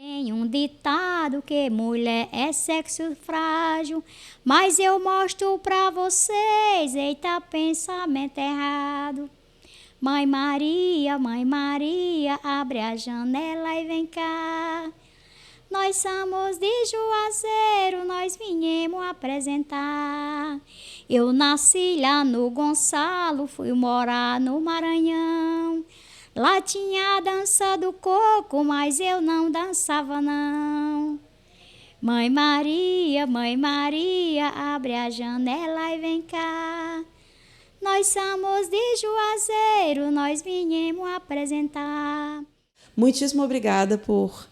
Tem um ditado que mulher é sexo frágil, mas eu mostro pra vocês, eita pensamento errado. Mãe Maria, abre a janela e vem cá. Nós somos de Juazeiro, nós viemos apresentar. Eu nasci lá no Gonçalo, fui morar no Maranhão. Lá tinha a dança do coco, mas eu não dançava não. Mãe Maria, abre a janela e vem cá. Nós somos de Juazeiro, nós viemos apresentar. Muitíssimo obrigada por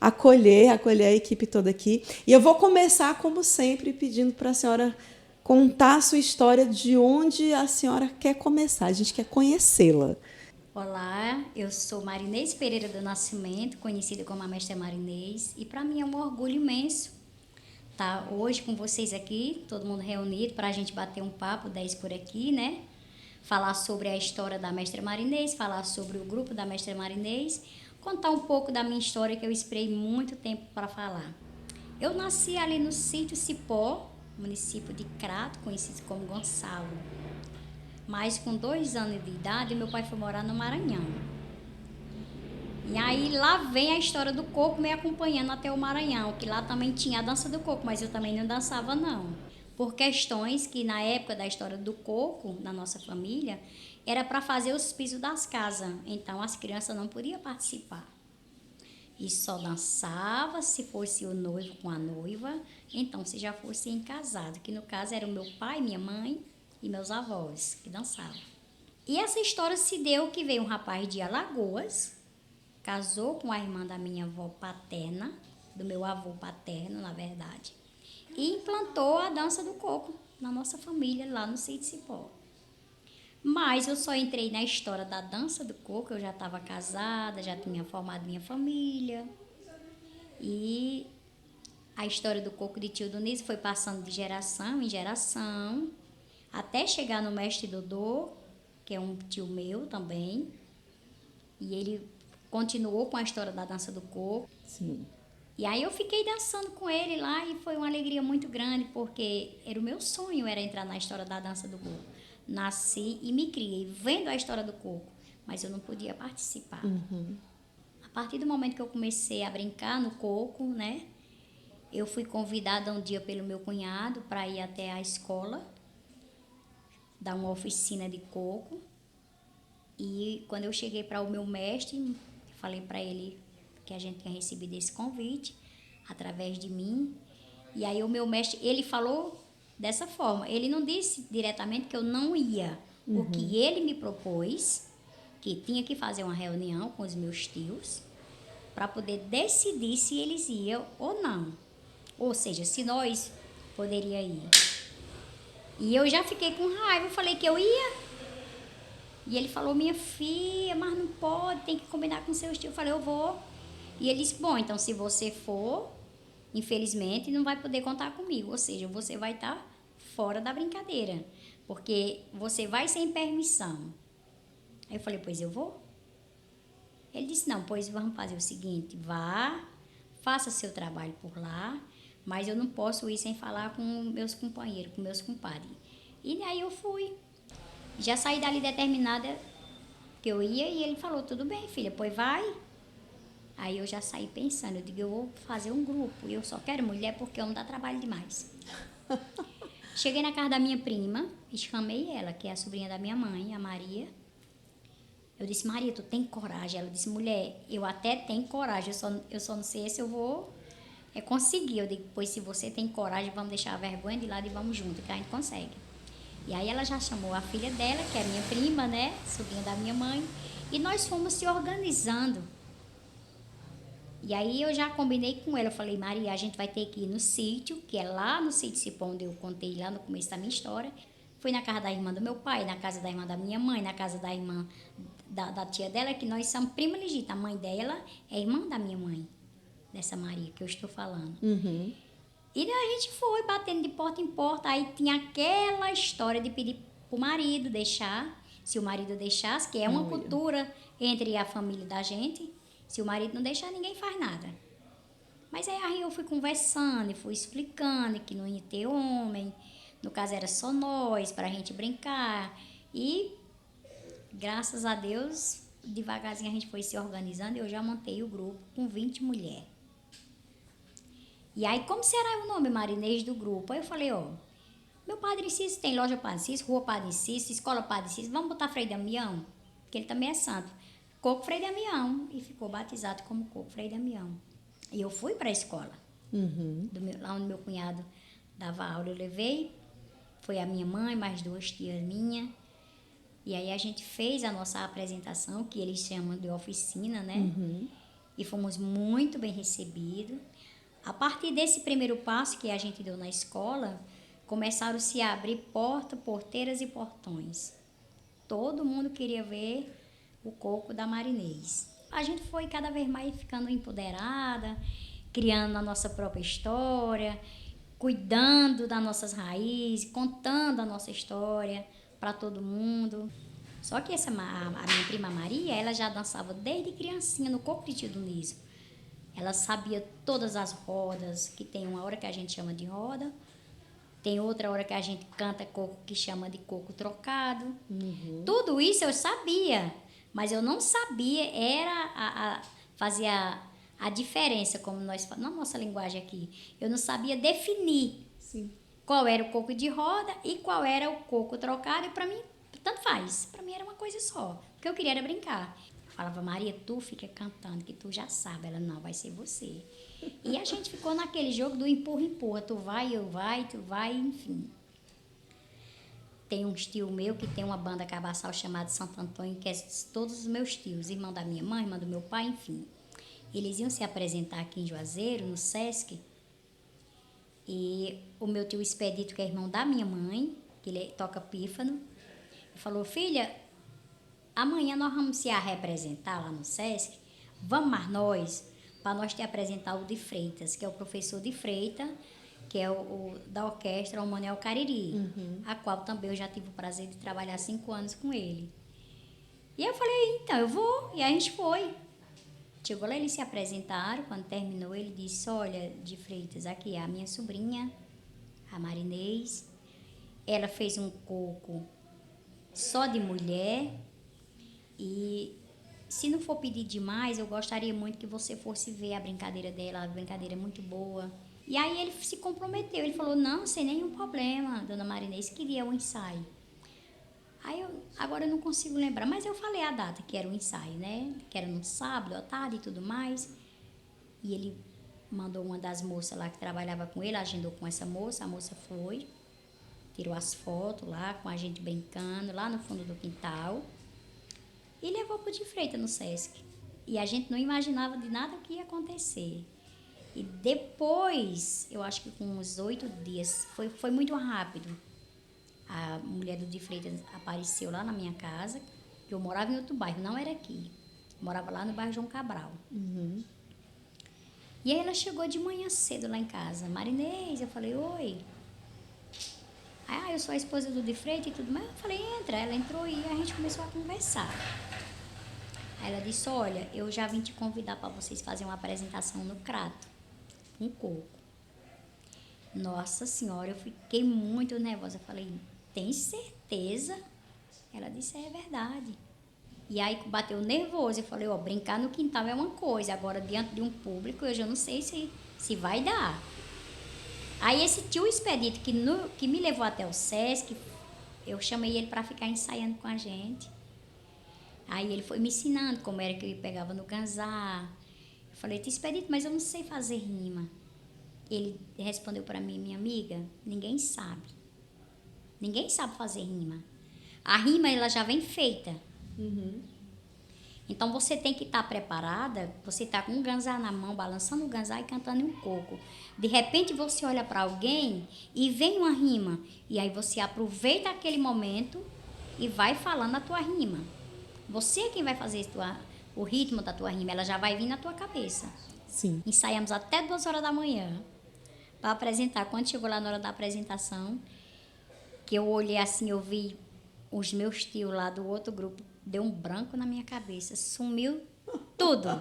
acolher a equipe toda aqui. E eu vou começar, como sempre, pedindo para a senhora contar a sua história, de onde a senhora quer começar. A gente quer conhecê-la. Olá, eu sou Marinês Pereira do Nascimento, conhecida como a Mestra Marinês, e para mim é um orgulho imenso estar hoje com vocês aqui, todo mundo reunido, para a gente bater um papo 10 por aqui, né? Falar sobre a história da Mestra Marinês, falar sobre o grupo da Mestra Marinês, contar um pouco da minha história que eu esperei muito tempo para falar. Eu nasci ali no sítio Cipó, município de Crato, conhecido como Gonçalo. Mas com 2 anos de idade, meu pai foi morar no Maranhão. E aí lá vem a história do coco me acompanhando até o Maranhão, que lá também tinha a dança do coco, mas eu também não dançava não. Por questões que na época da história do coco, na nossa família, era para fazer os pisos das casas. Então as crianças não podiam participar. E só dançava se fosse o noivo com a noiva, então se já fosse casado, que no caso era o meu pai, minha mãe e meus avós que dançavam. E essa história se deu que veio um rapaz de Alagoas, casou com a irmã da minha avó paterna, do meu avô paterno, na verdade, e implantou a dança do coco na nossa família, lá no sítio Cipó. Mas eu só entrei na história da dança do coco, eu já estava casada, já tinha formado minha família. E a história do coco de tio Doniz foi passando de geração em geração, até chegar no mestre Dodô, que é um tio meu também. E ele continuou com a história da dança do coco. Sim. E aí eu fiquei dançando com ele lá e foi uma alegria muito grande, porque era o meu sonho, era entrar na história da dança do coco. Nasci e me criei vendo a história do coco, mas eu não podia participar. A partir do momento que eu comecei a brincar no coco, né, eu fui convidada um dia pelo meu cunhado para ir até a escola, dar uma oficina de coco. E quando eu cheguei para o meu mestre, falei para ele que a gente tinha recebido esse convite através de mim. E aí o meu mestre, ele falou dessa forma. Ele não disse diretamente que eu não ia, porque ele me propôs que tinha que fazer uma reunião com os meus tios para poder decidir se eles iam ou não. Ou seja, se nós poderia ir. E eu já fiquei com raiva, eu falei que eu ia. E ele falou, minha filha, mas não pode, tem que combinar com seus tios. Eu falei, eu vou. E ele disse, bom, então se você for, infelizmente, não vai poder contar comigo. Ou seja, você vai estar fora da brincadeira, porque você vai sem permissão. Aí eu falei, pois eu vou. Ele disse, não, pois vamos fazer o seguinte, vá, faça seu trabalho por lá, mas eu não posso ir sem falar com meus companheiros, com meus compadres. E aí eu fui. Já saí dali determinada que eu ia e ele falou, tudo bem, filha, pois vai. Aí eu já saí pensando, eu digo, eu vou fazer um grupo, eu só quero mulher porque homem dá trabalho demais. Cheguei na casa da minha prima e chamei ela, que é a sobrinha da minha mãe, a Maria. Eu disse, Maria, tu tem coragem? Ela disse, mulher, eu até tenho coragem, eu só não sei se eu vou conseguir. Eu digo, pois se você tem coragem, vamos deixar a vergonha de lado e vamos junto, que a gente consegue. E aí ela já chamou a filha dela, que é a minha prima, né, sobrinha da minha mãe, e nós fomos se organizando. E aí eu já combinei com ela, eu falei, Maria, a gente vai ter que ir no sítio, que é lá no sítio Cipó, onde eu contei lá no começo da minha história. Fui na casa da irmã do meu pai, na casa da irmã da minha mãe, na casa da irmã da tia dela, que nós somos prima legítima. A mãe dela é irmã da minha mãe, dessa Maria que eu estou falando. E daí a gente foi batendo de porta em porta, aí tinha aquela história de pedir pro marido deixar, se o marido deixasse, que é uma cultura entre a família da gente. Se o marido não deixar, ninguém faz nada. Mas aí eu fui conversando e fui explicando que não ia ter homem, no caso era só nós, para a gente brincar. E, graças a Deus, devagarzinho a gente foi se organizando e eu já montei o grupo com 20 mulheres. E aí, como será o nome Marinês do grupo? Aí eu falei, ó, meu Padre Cícero tem loja Padre Cícero, rua Padre Cícero, escola Padre Cícero, vamos botar Frei Damião, que ele também é santo. Coco Frei Damião, e ficou batizado como Coco Frei Damião. E eu fui para a escola, lá onde meu cunhado dava aula, eu levei, foi a minha mãe, mais 2 tias minhas, e aí a gente fez a nossa apresentação, que eles chamam de oficina, né? E fomos muito bem recebidos. A partir desse primeiro passo que a gente deu na escola, começaram-se a abrir porteiras e portões. Todo mundo queria ver o coco da Marinês. A gente foi cada vez mais ficando empoderada, criando a nossa própria história, cuidando das nossas raízes, contando a nossa história para todo mundo. Só que a minha prima Maria, ela já dançava desde criancinha no coco de Tio Dionísio. Ela sabia todas as rodas, que tem uma hora que a gente chama de roda, tem outra hora que a gente canta coco que chama de coco trocado. Tudo isso eu sabia, mas eu não sabia, fazia a diferença, como nós falamos, na nossa linguagem aqui. Eu não sabia definir qual era o coco de roda e qual era o coco trocado, e para mim, tanto faz. Para mim era uma coisa só, o que eu queria era brincar. Eu falava, Maria, tu fica cantando, que tu já sabe. Ela, não, vai ser você. E a gente ficou naquele jogo do empurra-empurra. Tu vai, enfim. Tem um tio meu que tem uma banda cabaçal chamada Santo Antônio, que é todos os meus tios, irmão da minha mãe, irmão do meu pai, enfim. Eles iam se apresentar aqui em Juazeiro, no Sesc. E o meu tio Expedito, que é irmão da minha mãe, que ele toca pífano, falou, filha, amanhã nós vamos se representar lá no Sesc, vamos mais nós, para nós te apresentar o de Freitas, que é o professor de Freitas, que é o da orquestra, o Manuel Cariri, a qual também eu já tive o prazer de trabalhar 5 anos com ele. E eu falei, então, eu vou, e a gente foi. Chegou lá, eles se apresentaram, quando terminou, ele disse, olha, de Freitas, aqui é a minha sobrinha, a Marinês, ela fez um coco só de mulher, e se não for pedir demais, eu gostaria muito que você fosse ver a brincadeira dela, a brincadeira é muito boa. E aí ele se comprometeu, ele falou, não, sem nenhum problema, dona Marinês, queria um ensaio. Aí agora eu não consigo lembrar, mas eu falei a data que era o ensaio, né? Que era no sábado, à tarde e tudo mais. E ele mandou uma das moças lá que trabalhava com ele, agendou com essa moça, a moça foi, tirou as fotos lá, com a gente brincando, lá no fundo do quintal. E levou para o de Freitas no Sesc. E a gente não imaginava de nada que ia acontecer. E depois, eu acho que com uns 8 dias, foi muito rápido. A mulher do de Freitas apareceu lá na minha casa, que eu morava em outro bairro, não era aqui. Eu morava lá no bairro João Cabral. E aí ela chegou de manhã cedo lá em casa. Marinês, eu falei, oi. Aí, eu sou a esposa do de Freitas e tudo mais. Eu falei, entra. Ela entrou e a gente começou a conversar. Aí ela disse, olha, eu já vim te convidar para vocês fazerem uma apresentação no Crato, com coco. Nossa Senhora, eu fiquei muito nervosa. Eu falei, tem certeza? Ela disse, é verdade. E aí bateu nervoso. Eu falei, ó, brincar no quintal é uma coisa, agora diante de um público eu já não sei se vai dar. Aí esse tio Expedito que me levou até o Sesc, eu chamei ele para ficar ensaiando com a gente. Aí ele foi me ensinando como era que eu pegava no ganzá. Eu falei, tio Expedito, mas eu não sei fazer rima. Ele respondeu para mim, minha amiga, ninguém sabe. Ninguém sabe fazer rima. A rima, ela já vem feita. Então, você tem que estar preparada, você está com um ganzá na mão, balançando o ganzá e cantando um coco. De repente, você olha para alguém e vem uma rima. E aí, você aproveita aquele momento e vai falando a tua rima. Você é quem vai fazer o ritmo da tua rima, ela já vai vir na tua cabeça. Sim. Ensaiamos até 2 horas da manhã para apresentar. Quando chegou lá na hora da apresentação, que eu olhei assim, eu vi os meus tios lá do outro grupo, deu um branco na minha cabeça, sumiu tudo.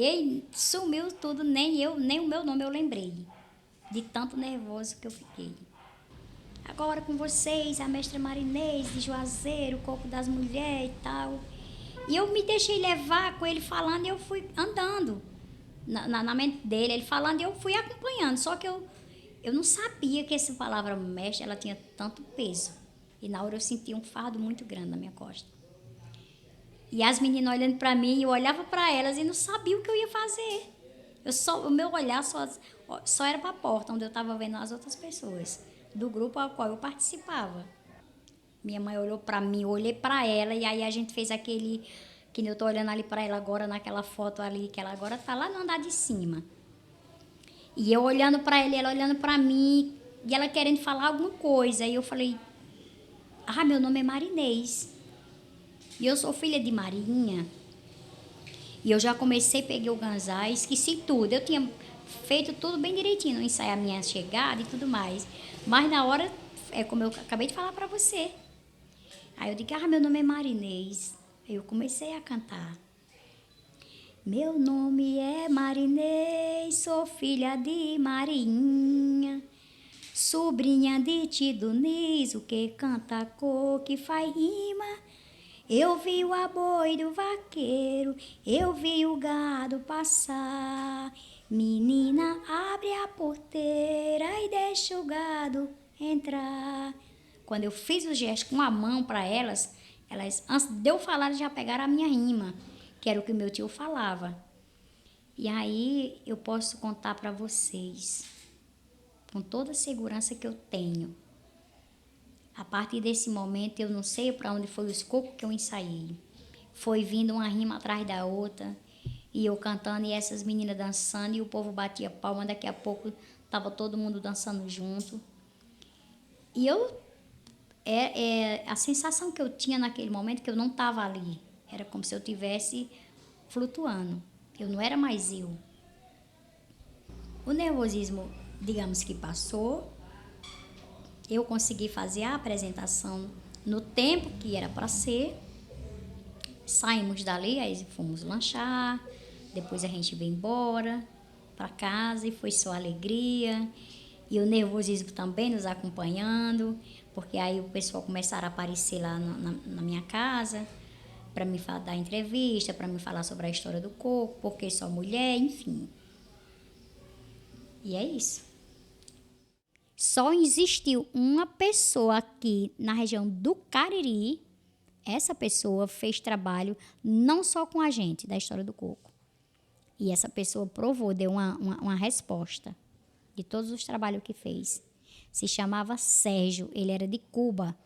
E sumiu tudo, nem o meu nome eu lembrei. De tanto nervoso que eu fiquei. Agora com vocês, a mestra Marinês, de Juazeiro, o Corpo das Mulheres e tal. E eu me deixei levar com ele falando e eu fui andando na mente dele, ele falando e eu fui acompanhando. Só que eu não sabia que essa palavra mestre, ela tinha tanto peso. E na hora eu senti um fardo muito grande na minha costa. E as meninas olhando para mim, eu olhava para elas e não sabia o que eu ia fazer. O meu olhar só era para a porta, onde eu estava vendo as outras pessoas, do grupo ao qual eu participava. Minha mãe olhou para mim, eu olhei para ela, e aí a gente fez aquele... Que eu estou olhando ali para ela agora, naquela foto ali, que ela agora está lá no andar de cima. E eu olhando para ela olhando para mim, e ela querendo falar alguma coisa. E eu falei, meu nome é Marinês. E eu sou filha de Marinha. E eu já comecei, peguei o ganzá, esqueci tudo. Eu tinha feito tudo bem direitinho, ensaiar a minha chegada e tudo mais. Mas na hora, como eu acabei de falar para você. Aí eu digo, meu nome é Marinês. Aí eu comecei a cantar. Meu nome é Marinês, sou filha de Marinha, sobrinha de Tidunis, o que canta cor que faz rima. Eu vi o aboi do vaqueiro, eu vi o gado passar. Menina, abre a porteira e deixa o gado entrar. Quando eu fiz o gesto com a mão para elas, antes de eu falar, já pegaram a minha rima, que era o que meu tio falava. E aí eu posso contar para vocês, com toda a segurança que eu tenho. A partir desse momento, eu não sei para onde foi os cocos que eu ensaiei. Foi vindo uma rima atrás da outra, e eu cantando, e essas meninas dançando, e o povo batia palma, daqui a pouco estava todo mundo dançando junto. E a sensação que eu tinha naquele momento, que eu não estava ali, era como se eu estivesse flutuando. Eu não era mais eu. O nervosismo, digamos que passou. Eu consegui fazer a apresentação no tempo que era para ser. Saímos dali, aí fomos lanchar. Depois a gente veio embora para casa e foi só alegria. E o nervosismo também nos acompanhando, porque aí o pessoal começaram a aparecer lá na minha casa para me dar entrevista, para me falar sobre a história do corpo, porque sou mulher, enfim. E é isso. Só existiu uma pessoa aqui na região do Cariri. Essa pessoa fez trabalho não só com a gente, da história do coco. E essa pessoa provou, deu uma resposta de todos os trabalhos que fez. Se chamava Sérgio, ele era de Cuba.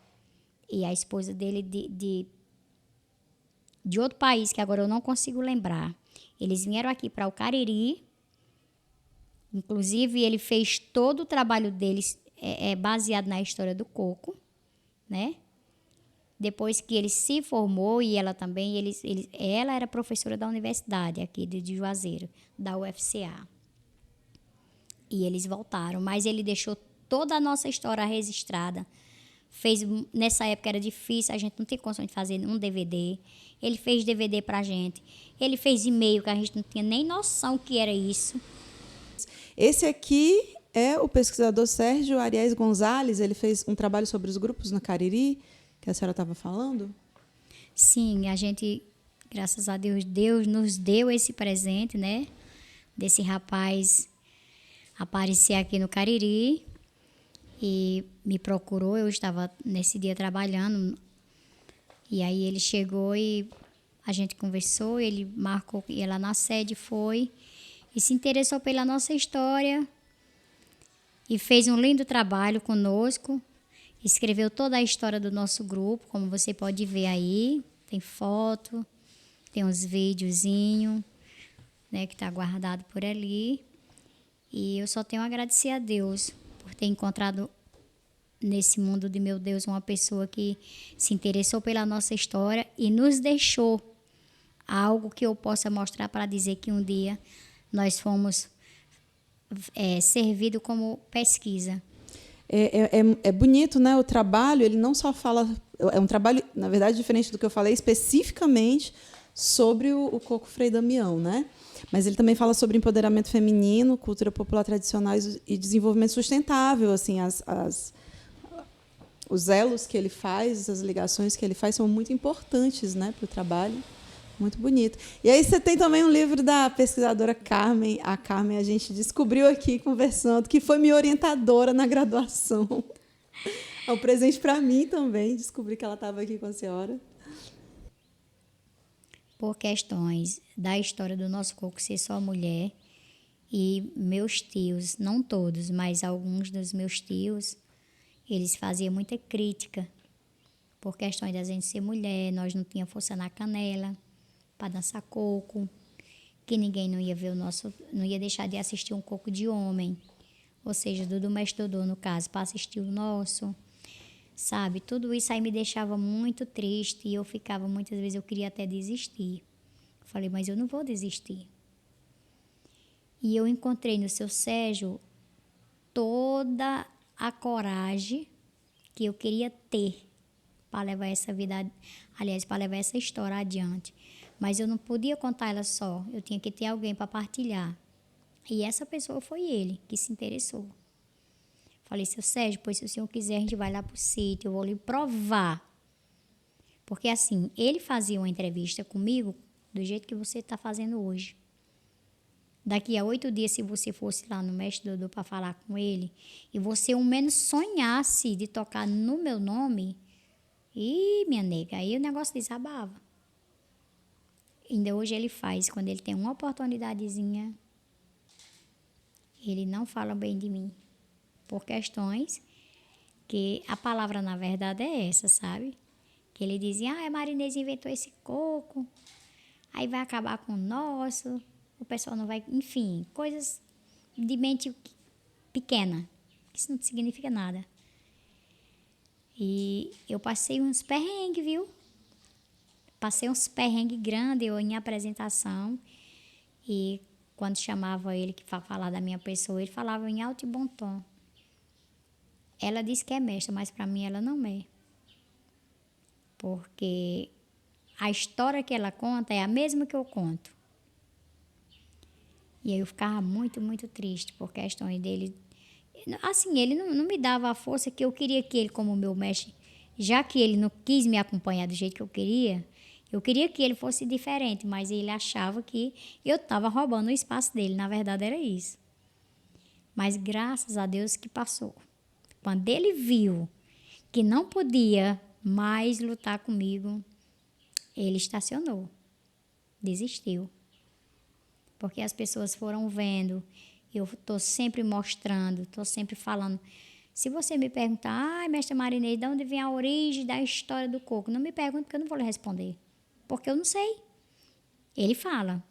E a esposa dele de outro país, que agora eu não consigo lembrar. Eles vieram aqui para o Cariri. Inclusive, ele fez todo o trabalho deles baseado na história do coco, né? Depois que ele se formou, e ela também, ela era professora da universidade aqui de Juazeiro, da UFCA. E eles voltaram, mas ele deixou toda a nossa história registrada. Nessa época era difícil, a gente não tinha condição de fazer um DVD. Ele fez DVD pra gente. Ele fez e-mail, que a gente não tinha nem noção que era isso. Esse aqui é o pesquisador Sérgio Arias Gonzalez. Ele fez um trabalho sobre os grupos no Cariri, que a senhora estava falando? Sim, a gente, graças a Deus, Deus nos deu esse presente, né? Desse rapaz aparecer aqui no Cariri e me procurou. Eu estava nesse dia trabalhando, e aí ele chegou e a gente conversou. Ele marcou, ia lá na sede, foi e se interessou pela nossa história e fez um lindo trabalho conosco. Escreveu toda a história do nosso grupo, como você pode ver aí. Tem foto, tem uns videozinhos, né, que está guardado por ali. E eu só tenho a agradecer a Deus por ter encontrado nesse mundo de meu Deus uma pessoa que se interessou pela nossa história e nos deixou algo que eu possa mostrar para dizer que um dia nós fomos servidos como pesquisa. É bonito, né? O trabalho, ele não só fala... É um trabalho, na verdade, diferente do que eu falei, especificamente sobre o coco Frei Damião, né? Mas ele também fala sobre empoderamento feminino, cultura popular tradicional e desenvolvimento sustentável. Assim, os elos que ele faz, as ligações que ele faz são muito importantes, né, para o trabalho. Muito bonito. E aí você tem também um livro da pesquisadora Carmen. A Carmen a gente descobriu aqui conversando, que foi minha orientadora na graduação. É um presente para mim também, descobri que ela estava aqui com a senhora. Por questões da história do nosso coco ser só mulher, e meus tios, não todos, mas alguns dos meus tios, eles faziam muita crítica por questões da gente ser mulher, nós não tínhamos força na canela para dançar coco, que ninguém não ia ver o nosso, não ia deixar de assistir um coco de homem, ou seja, do mestre Dodô, no caso, para assistir o nosso, sabe? Tudo isso aí me deixava muito triste e eu ficava, muitas vezes, eu queria até desistir. Falei, mas eu não vou desistir. E eu encontrei no seu Sérgio toda a coragem que eu queria ter para levar essa vida, aliás, para levar essa história adiante. Mas eu não podia contar ela só, eu tinha que ter alguém para partilhar. E essa pessoa foi ele, que se interessou. Falei, seu Sérgio, pois se o senhor quiser, a gente vai lá para o sítio, eu vou lhe provar. Porque assim, ele fazia uma entrevista comigo do jeito que você está fazendo hoje. Daqui a 8 dias, se você fosse lá no mestre Dodô para falar com ele, e você ao menos sonhasse de tocar no meu nome, minha nega, aí o negócio desabava. Ainda hoje ele faz, quando ele tem uma oportunidadezinha, ele não fala bem de mim. Por questões que a palavra, na verdade, é essa, sabe? Que ele dizia, a Marinês inventou esse coco, aí vai acabar com o nosso, o pessoal não vai... Enfim, coisas de mente pequena, isso não significa nada. E eu passei uns perrengues, viu? Passei uns perrengues grandes eu em apresentação, e quando chamava ele para falar da minha pessoa, ele falava em alto e bom tom. Ela disse que é mestra, mas para mim ela não é. Porque a história que ela conta é a mesma que eu conto. E aí eu ficava muito, muito triste por questões dele. Assim, ele não me dava a força que eu queria que ele, como meu mestre, já que ele não quis me acompanhar do jeito que eu queria que ele fosse diferente, mas ele achava que eu estava roubando o espaço dele. Na verdade, era isso. Mas graças a Deus que passou. Quando ele viu que não podia mais lutar comigo, ele estacionou, desistiu. Porque as pessoas foram vendo, eu estou sempre mostrando, estou sempre falando. Se você me perguntar, mestre Marinês, de onde vem a origem da história do coco? Não me pergunte, porque eu não vou lhe responder, porque eu não sei. Ele fala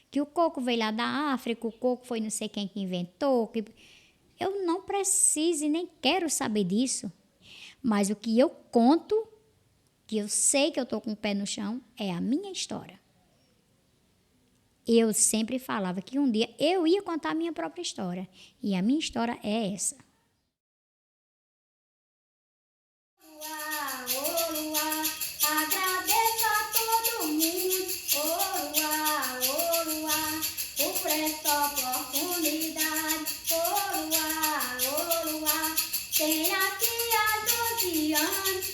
que o coco veio lá da África, o coco foi não sei quem que inventou, que... Eu não preciso e nem quero saber disso. Mas o que eu conto, que eu sei que eu estou com o pé no chão, é a minha história. Eu sempre falava que um dia eu ia contar a minha própria história. E a minha história é essa. Agradeço a todo mundo. Por essa oportunidade. Tem aqui há 12 anos.